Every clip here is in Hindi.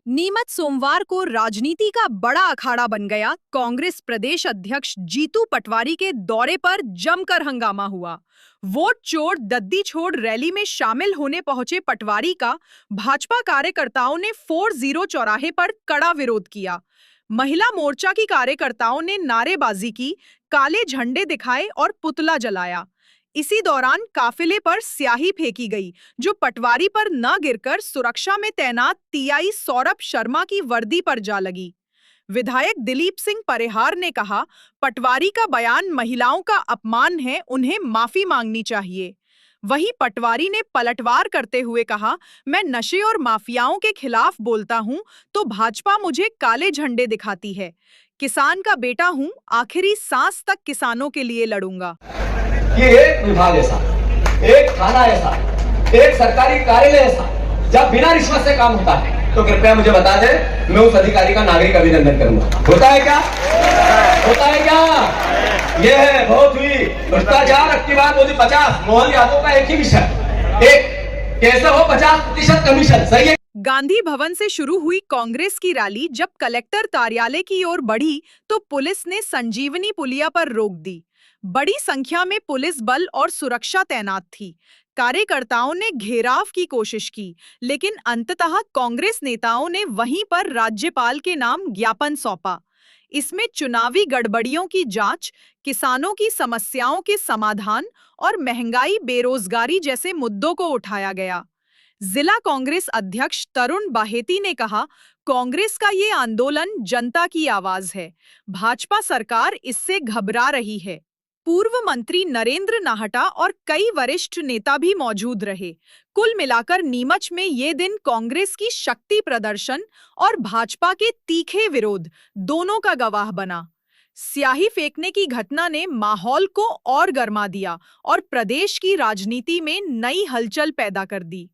नीमच सोमवार को राजनीति का बड़ा अखाड़ा बन गया। कांग्रेस प्रदेश अध्यक्ष जीतू पटवारी के दौरे पर जमकर हंगामा हुआ। वोट चोर दद्दी छोड़ रैली में शामिल होने पहुंचे पटवारी का भाजपा कार्यकर्ताओं ने 40 चौराहे पर कड़ा विरोध किया। महिला मोर्चा की कार्यकर्ताओं ने नारेबाजी की, काले झंडे दिखाए और पुतला जलाया। इसी दौरान काफिले पर स्याही फेंकी गई, जो पटवारी पर न गिरकर सुरक्षा में तैनात टीआई सौरभ शर्मा की वर्दी पर जा लगी। विधायक दिलीप सिंह परिहार ने कहा, पटवारी का बयान महिलाओं का अपमान है, उन्हें माफी मांगनी चाहिए। वहीं पटवारी ने पलटवार करते हुए कहा, मैं नशे और माफियाओं के खिलाफ बोलता हूं तो भाजपा मुझे काले झंडे दिखाती है। किसान का बेटा हूं, आखिरी सांस तक किसानों के लिए लड़ूंगा। कि एक विभाग ऐसा, एक थाना ऐसा, एक सरकारी कार्यालय ऐसा जब बिना रिश्वत से काम होता है तो कृपया मुझे बता दे, मैं उस अधिकारी का नागरिक अभिनंदन करूंगा। होता है क्या? होता है क्या? यह है बहुत हुई भ्रष्टाचार। अब की बात होती 50। मोहन यादव का एक ही मिशन, एक कैसे हो 50% कमीशन। सही है। गांधी भवन से शुरू हुई कांग्रेस की रैली जब कलेक्टर कार्यालय की ओर बढ़ी तो पुलिस ने संजीवनी पुलिया पर रोक दी। बड़ी संख्या में पुलिस बल और सुरक्षा तैनात थी। कार्यकर्ताओं ने घेराव की कोशिश की, लेकिन अंततः कांग्रेस नेताओं ने वहीं पर राज्यपाल के नाम ज्ञापन सौंपा। इसमें चुनावी गड़बड़ियों की जांच, किसानों की समस्याओं के समाधान और महंगाई, बेरोजगारी जैसे मुद्दों को उठाया गया। जिला कांग्रेस अध्यक्ष तरुण बाहेती ने कहा, कांग्रेस का ये आंदोलन जनता की आवाज है। भाजपा सरकार इससे घबरा रही है। पूर्व मंत्री नरेंद्र नाहटा और कई वरिष्ठ नेता भी मौजूद रहे। कुल मिलाकर नीमच में ये दिन कांग्रेस की शक्ति प्रदर्शन और भाजपा के तीखे विरोध दोनों का गवाह बना। स्याही फेंकने की घटना ने माहौल को और गर्मा दिया और प्रदेश की राजनीति में नई हलचल पैदा कर दी।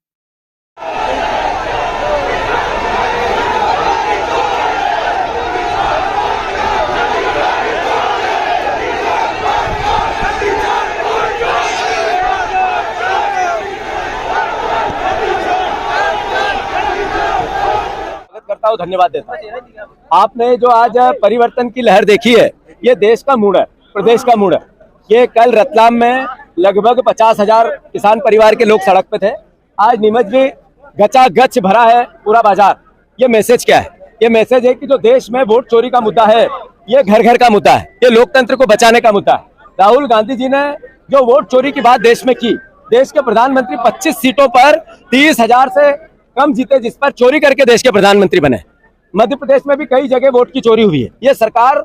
धन्यवाद देता हूं। आपने जो आज परिवर्तन की लहर देखी है, ये देश का मूड है, प्रदेश का मूड है। ये कल रतलाम में लगभग 50,000 किसान परिवार के लोग सड़क पे थे। आज नीमच में गचागच भरा है पूरा बाजार। ये मैसेज क्या है? ये मैसेज है कि जो देश में वोट चोरी का मुद्दा है, ये घर घर का मुद्दा है, ये लोकतंत्र को बचाने का मुद्दा है। राहुल गांधी जी ने जो वोट चोरी की बात देश में की, देश के प्रधानमंत्री 25 सीटों पर 30,000 से कम जीते, जिस पर चोरी करके देश के प्रधानमंत्री बने। मध्य प्रदेश में भी कई जगह वोट की चोरी हुई है। ये सरकार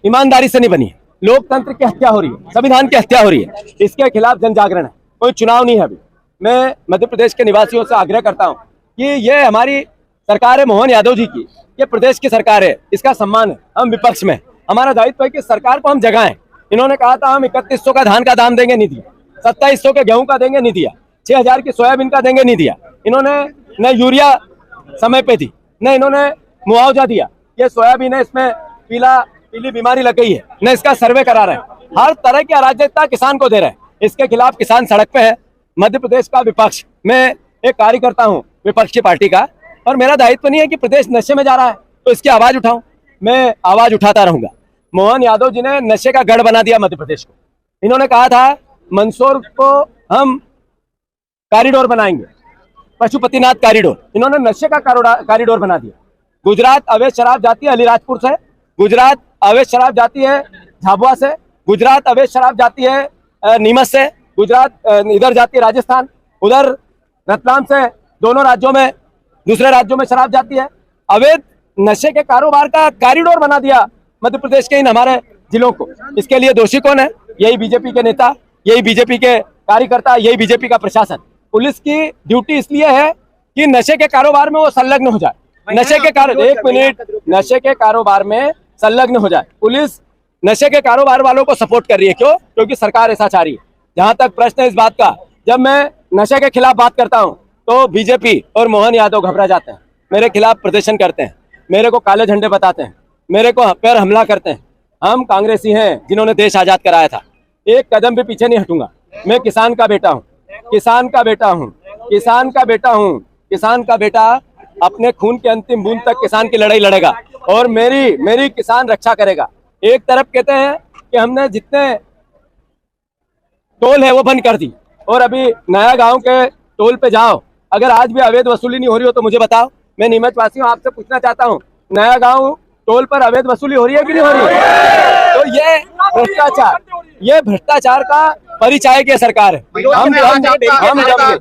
ईमानदारी से नहीं बनी है। लोकतंत्र की हत्या हो रही है, संविधान की हत्या हो रही है। इसके खिलाफ जन जागरण है। कोई चुनाव नहीं है अभी। मैं मध्य प्रदेश के निवासियों से आग्रह करता हूं कि ये हमारी सरकार है मोहन यादव जी की, ये प्रदेश की सरकार है, इसका सम्मान है। हम विपक्ष में, हमारा दायित्व है कि सरकार को हम जगाएं। इन्होंने कहा था हम 3100 का धान का दाम देंगे, नहीं दिया। 2700 के गेहूं का देंगे, नहीं दिया। 6000 की सोयाबीन का देंगे, नहीं दिया। इन्होंने न यूरिया समय पे दी, न इन्होंने मुआवजा दिया। ये सोयाबीन है, इसमें पीली बीमारी लग गई है, न इसका सर्वे करा रहे हैं। हर तरह की अराजकता किसान को दे रहे हैं। इसके खिलाफ किसान सड़क पे है। मध्य प्रदेश का विपक्ष, मैं एक कार्यकर्ता हूं विपक्ष की पार्टी का, और मेरा दायित्व नहीं है कि प्रदेश नशे में जा रहा है तो इसकी आवाज उठाऊं। मैं आवाज उठाता रहूंगा। मोहन यादव जी ने नशे का गढ़ बना दिया मध्य प्रदेश को। इन्होंने कहा था मंदसौर को हम कॉरिडोर बनाएंगे, पशुपतिनाथ कॉरिडोर। इन्होंने नशे का कॉरिडोर बना दिया। गुजरात अवैध शराब जाती है अलीराजपुर से, गुजरात अवैध शराब जाती है झाबुआ से, गुजरात अवैध शराब जाती है नीमच से, गुजरात इधर जाती है राजस्थान, उधर रतलाम से। दोनों राज्यों में, दूसरे राज्यों में शराब जाती है। अवैध नशे के कारोबार का कॉरिडोर बना दिया मध्य प्रदेश के इन हमारे जिलों को। इसके लिए दोषी कौन है? यही बीजेपी के नेता, यही बीजेपी के कार्यकर्ता, यही बीजेपी का प्रशासन। पुलिस की ड्यूटी इसलिए है कि नशे के कारोबार में वो संलग्न हो जाए। नशे के नशे के कारोबार में संलग्न हो जाए। पुलिस नशे के कारोबार वालों को सपोर्ट कर रही है। क्यों? क्योंकि सरकार ऐसा चाह रही है। जहां तक प्रश्न है इस बात का, जब मैं नशे के खिलाफ बात करता हूं तो बीजेपी और मोहन यादव घबरा जाते हैं, मेरे खिलाफ प्रदर्शन करते हैं, मेरे को काले झंडे बताते हैं, मेरे को पर हमला करते हैं। हम कांग्रेसी हैं जिन्होंने देश आजाद कराया था। एक कदम भी पीछे नहीं हटूंगा। मैं किसान का बेटा हूं, किसान का बेटा हूं, किसान का बेटा हूं, किसान का बेटा अपने खून के अंतिम बूंद तक किसान की लड़ाई लड़ेगा और मेरी किसान रक्षा करेगा। एक तरफ कहते हैं कि हमने जितने टोल है वो बंद कर दी, और अभी नया गांव के टोल पे जाओ, अगर आज भी अवैध वसूली नहीं हो रही हो तो मुझे बताओ। मैं नीमच वासी हूँ, आपसे पूछना चाहता हूँ, नया गांव टोल पर अवैध वसूली हो रही है कि नहीं हो रही है? तो ये भ्रष्टाचार का परिचायक की सरकार है।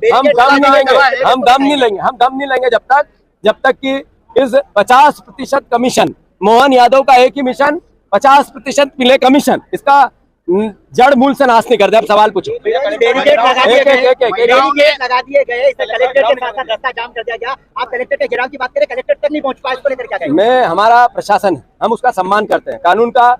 हम दम नहीं लेंगे जब तक कि इस 50% कमीशन, मोहन यादव का एक ही मिशन 50% मिले कमीशन, इसका जड़ मूल से नाश नहीं कर दे। अब सवाल पूछो। बैरिकेड लगा दिए गए, कलेक्टर के साथ रास्ता जाम कर दिया गया। आप कलेक्टर के घेराव की बात करें, कलेक्टर तक नहीं पहुंच पाए, इसको लेकर क्या कहेंगे? हमारा प्रशासन है, हम उसका सम्मान करते हैं, कानून का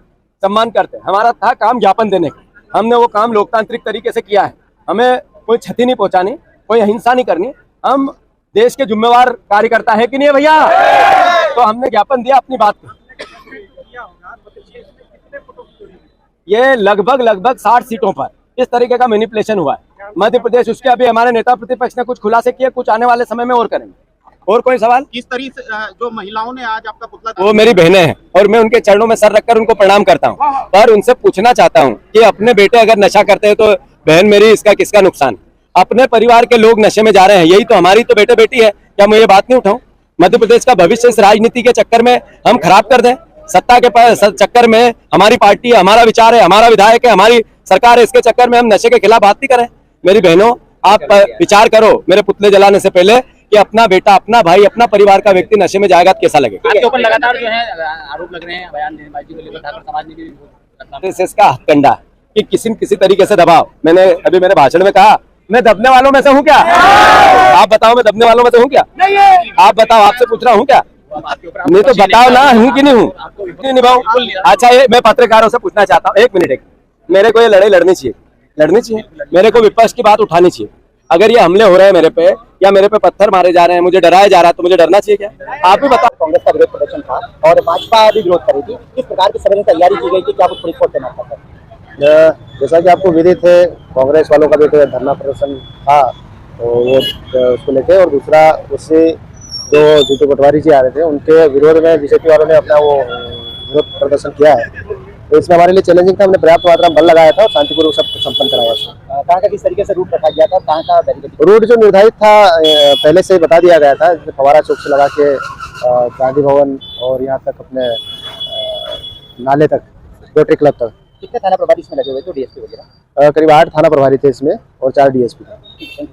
सम्मान करते हैं। हमारा था काम ज्ञापन देने का, हमने वो काम लोकतांत्रिक तरीके से किया है। हमें कोई क्षति नहीं पहुंचानी, कोई अहिंसा नहीं करनी। हम देश के जिम्मेवार कार्यकर्ता है कि नहीं है भैया? तो हमने ज्ञापन दिया अपनी बात को। ये लगभग 60 सीटों पर इस तरीके का मैनिपुलेशन हुआ है मध्य प्रदेश। उसके अभी हमारे नेता प्रतिपक्ष ने कुछ खुलासे किए, कुछ आने वाले समय में और करेंगे। और कोई सवाल? किस तरीके से जो महिलाओं ने आज आपका पुतला, वो मेरी बहनें हैं और मैं उनके चरणों में सर रखकर उनको प्रणाम करता हूं, पर उनसे पूछना चाहता हूं कि अपने बेटे अगर नशा करते हैं तो बहन मेरी, इसका किसका नुकसान? अपने परिवार के लोग नशे में जा रहे हैं, यही तो हमारी तो बेटे बेटी है। क्या मैं ये बात नहीं उठाऊं? मध्य प्रदेश का भविष्य इस राजनीति के चक्कर में हम खराब कर दें? सत्ता के चक्कर में हमारी पार्टी है, हमारा विचार है, हमारा विधायक है, हमारी सरकार है, इसके चक्कर में हम नशे के खिलाफ बात नहीं करें? मेरी बहनों, आप विचार करो मेरे पुतले जलाने से पहले कि अपना बेटा, अपना भाई, अपना परिवार का व्यक्ति नशे में जाएगा तो कैसा लगेगा? आपके ऊपर लगातार जो है आरोप लग रहे हैं, बयानबाजी को लेकर ठाकुर समाज ने भी इसका हथकंडा कि किसी तरीके से दबाव। मैंने अभी मेरे भाषण में कहा, मैं दबने वालों में से हूँ क्या? आप बताओ, मैं दबने वालों में से हूँ क्या? आप बताओ, आपसे पूछ रहा हूँ क्या? नहीं तो बताओ ना, हूँ कि नहीं हूँ, क्यों निभाऊं? अच्छा, ये मैं पत्रकारों से पूछना चाहता हूँ, एक मिनट, मेरे को ये लड़ाई लड़नी चाहिए, मेरे को विपक्ष की बात उठानी चाहिए। अगर ये हमले हो रहे हैं मेरे पे, या मेरे पे पत्थर मारे जा रहे हैं, मुझे डराया जा रहा है, तो मुझे डरना चाहिए क्या? आप भी बताओ। कांग्रेस का विरोध प्रदर्शन था और भाजपा भी विरोध करी थी, किस प्रकार की सभी तैयारी की गई थी, क्या कुछ पुलिस फोर्स तैनात था? जैसा कि आपको विदित है, कांग्रेस वालों का भी तो धरना प्रदर्शन था, तो वो उसको लेके, और दूसरा उससे जो जीतू पटवारी जी आ रहे थे उनके विरोध में बीजेपी वालों ने अपना वो विरोध प्रदर्शन किया है। तो इसमें हमारे लिए चैलेंजिंग था, हमने पर्याप्त मात्रा में बल लगाया था और शांतिपूर्वक सब संपन्न कराया। कहाँ का किस तरीके से रूट रखा गया था, कहाँ का बैरिकेड? रूट जो निर्धारित था पहले से ही बता दिया गया था, फवारा चौक से लगा के गांधी भवन और यहाँ तक अपने नाले तक, रोटरी क्लब तक। कितने थाना प्रभारी इसमें लगे हुए थे, डीएसपी वगैरह? करीब 8 थाना प्रभारी थे इसमें और 4 डीएसपी।